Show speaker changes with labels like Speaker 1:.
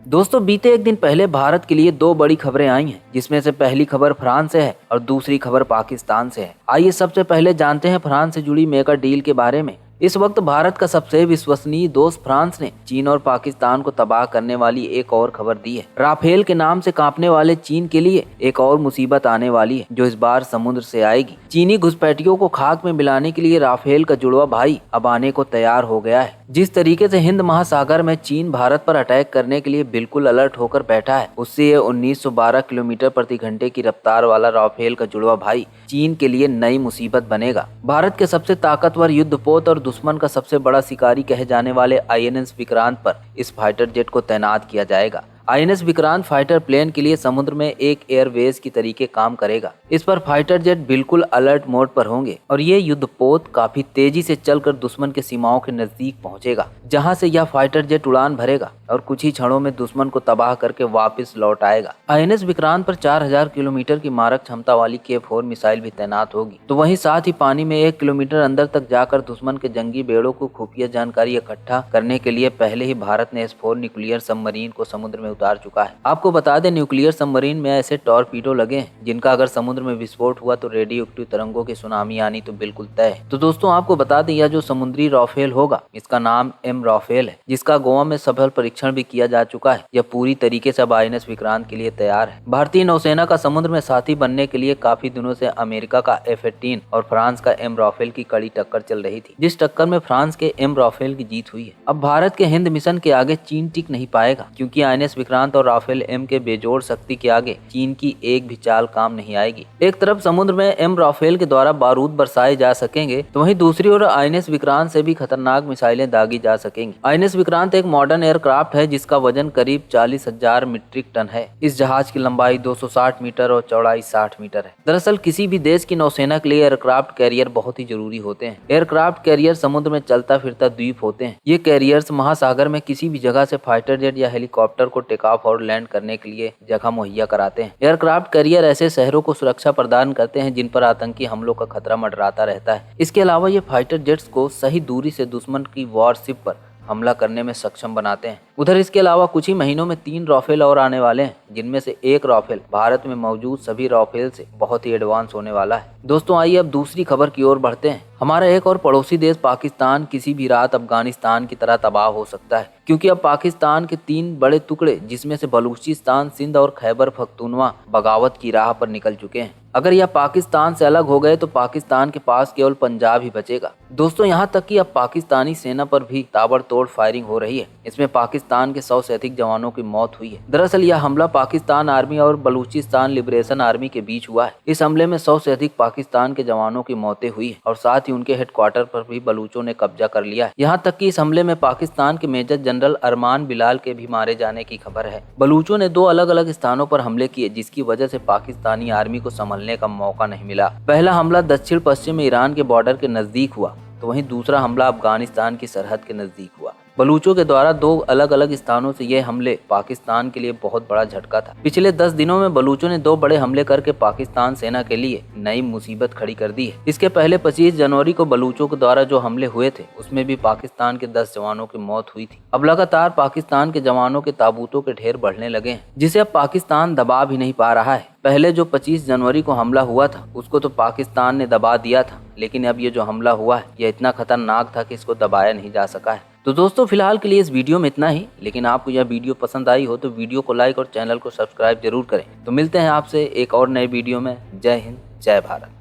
Speaker 1: दोस्तों बीते एक दिन पहले भारत के लिए दो बड़ी खबरें आई हैं, जिसमें से पहली खबर फ्रांस से है और दूसरी खबर पाकिस्तान से है। आइए सबसे पहले जानते हैं फ्रांस से जुड़ी मेगा डील के बारे में। इस वक्त भारत का सबसे विश्वसनीय दोस्त फ्रांस ने चीन और पाकिस्तान को तबाह करने वाली एक और खबर दी है। राफेल के नाम से कांपने वाले चीन के लिए एक और मुसीबत आने वाली है, जो इस बार समुद्र से आएगी। चीनी घुसपैठियों को खाक में मिलाने के लिए राफेल का जुड़वा भाई अब आने को तैयार हो गया है। जिस तरीके से हिंद महासागर में चीन भारत पर अटैक करने के लिए बिल्कुल अलर्ट होकर बैठा है, उससे ये 1912 किलोमीटर प्रति घंटे की रफ्तार वाला राफेल का जुड़वा भाई चीन के लिए नई मुसीबत बनेगा। भारत के सबसे ताकतवर युद्धपोत और दुश्मन का सबसे बड़ा शिकारी कहे जाने वाले आईएनएस विक्रांत पर इस फाइटर जेट को तैनात किया जाएगा। आईएनएस विक्रांत फाइटर प्लेन के लिए समुद्र में एक एयरवेज की तरीके काम करेगा। इस पर फाइटर जेट बिल्कुल अलर्ट मोड पर होंगे और ये युद्धपोत काफी तेजी से चलकर दुश्मन के सीमाओं के नजदीक पहुंचेगा, जहां से यह फाइटर जेट उड़ान भरेगा और कुछ ही क्षणों में दुश्मन को तबाह करके वापस लौट आएगा। आईएनएस विक्रांत पर 4000 किलोमीटर की मारक क्षमता वाली K4 मिसाइल भी तैनात होगी। तो वहीं साथ ही पानी में 1 किलोमीटर अंदर तक जाकर दुश्मन के जंगी बेड़ों को खुफिया जानकारी इकट्ठा करने के लिए पहले ही भारत ने S4 न्यूक्लियर सबमरीन को समुद्र में उतार चुका है। आपको बता दें, न्यूक्लियर सबमरीन में ऐसे टॉरपीडो लगे हैं जिनका अगर समुद्र में विस्फोट हुआ तो रेडियो एक्टिव तरंगों की सुनामी आनी तो बिल्कुल तय है। तो दोस्तों आपको बता दें, यह जो समुद्री राफेल होगा इसका नाम M राफेल है, जिसका गोवा में सफल परीक्षण भी किया जा चुका है। यह पूरी तरीके से अब आईएनएस विक्रांत के लिए तैयार है। भारतीय नौसेना का समुद्र में साथी बनने के लिए काफी दिनों से अमेरिका का F-18 और फ्रांस का M राफेल की कड़ी टक्कर चल रही थी, जिस टक्कर में फ्रांस के M राफेल की जीत हुई है। अब भारत के हिंद मिशन के आगे चीन टिक नहीं पाएगा, क्योंकि आईएनएस विक्रांत और राफेल M के बेजोड़ शक्ति के आगे चीन की एक भी चाल काम नहीं आएगी। एक तरफ समुद्र में M राफेल के द्वारा बारूद बरसाए जा सकेंगे, तो वहीं दूसरी ओर आईएनएस विक्रांत से भी खतरनाक मिसाइलें दागी जा सकेंगी। आईएनएस विक्रांत एक मॉडर्न एयरक्राफ्ट है जिसका वजन करीब 40,000 मीट्रिक टन है। इस जहाज की लंबाई 260 मीटर और चौड़ाई 60 मीटर है। दरअसल किसी भी देश की नौसेना के लिए एयरक्राफ्ट कैरियर बहुत ही जरूरी होते हैं। एयरक्राफ्ट कैरियर समुद्र में चलता फिरता द्वीप होते हैं। ये कैरियर्स महासागर में किसी भी जगह से फाइटर जेट या हेलीकॉप्टर को टेक ऑफ और लैंड करने के लिए जगह मुहैया कराते हैं। एयरक्राफ्ट कैरियर ऐसे शहरों को सुरक्षा प्रदान करते हैं जिन पर आतंकी हमलों का खतरा मंडराता रहता है। इसके अलावा ये फाइटर जेट्स को सही दूरी से दुश्मन की वॉरशिप पर हमला करने में सक्षम बनाते हैं। उधर इसके अलावा कुछ ही महीनों में 3 राफेल और आने वाले हैं, जिनमें से एक राफेल भारत में मौजूद सभी राफेल से बहुत ही एडवांस होने वाला है। दोस्तों आइए अब दूसरी खबर की ओर बढ़ते हैं। हमारा एक और पड़ोसी देश पाकिस्तान किसी भी रात अफगानिस्तान की तरह तबाह हो सकता है, क्योंकि अब पाकिस्तान के 3 बड़े टुकड़े जिसमें से बलूचिस्तान, सिंध और खैबर पख्तूनवा बगावत की राह पर निकल चुके हैं। अगर यह पाकिस्तान से अलग हो गए तो पाकिस्तान के पास केवल पंजाब ही बचेगा। दोस्तों यहाँ तक कि अब पाकिस्तानी सेना पर भी ताबड़तोड़ फायरिंग हो रही है। इसमें पाकिस्तान के 100 से अधिक जवानों की मौत हुई है। दरअसल यह हमला पाकिस्तान आर्मी और बलूचिस्तान लिबरेशन आर्मी के बीच हुआ है। इस हमले में 100 से अधिक पाकिस्तान के जवानों की मौतें हुई है और साथ ही उनके हेडक्वार्टर पर भी बलूचों ने कब्जा कर लिया है। यहाँ तक कि इस हमले में पाकिस्तान के मेजर जनरल अरमान बिलाल के भी मारे जाने की खबर है। बलूचों ने 2 अलग अलग स्थानों पर हमले किए, जिसकी वजह से पाकिस्तानी आर्मी को संभलने का मौका नहीं मिला। पहला हमला दक्षिण पश्चिम ईरान के बॉर्डर के नजदीक हुआ, तो वहीं दूसरा हमला अफगानिस्तान की सरहद के नजदीक हुआ। बलूचों के द्वारा 2 अलग अलग स्थानों से ये हमले पाकिस्तान के लिए बहुत बड़ा झटका था। पिछले 10 दिनों में बलूचों ने 2 बड़े हमले करके पाकिस्तान सेना के लिए नई मुसीबत खड़ी कर दी है। इसके पहले 25 जनवरी को बलूचों के द्वारा जो हमले हुए थे, उसमें भी पाकिस्तान के 10 जवानों की मौत हुई थी। अब लगातार पाकिस्तान के जवानों के ताबूतों के ढेर बढ़ने लगे हैं, जिसे अब पाकिस्तान दबा भी नहीं पा रहा है। पहले जो 25 जनवरी को हमला हुआ था उसको तो पाकिस्तान ने दबा दिया था, लेकिन अब ये जो हमला हुआ है यह इतना खतरनाक था कि इसको दबाया नहीं जा सका है। तो दोस्तों फिलहाल के लिए इस वीडियो में इतना ही, लेकिन आपको यह वीडियो पसंद आई हो तो वीडियो को लाइक और चैनल को सब्सक्राइब जरूर करें। तो मिलते हैं आपसे एक और नए वीडियो में। जय हिंद, जय भारत।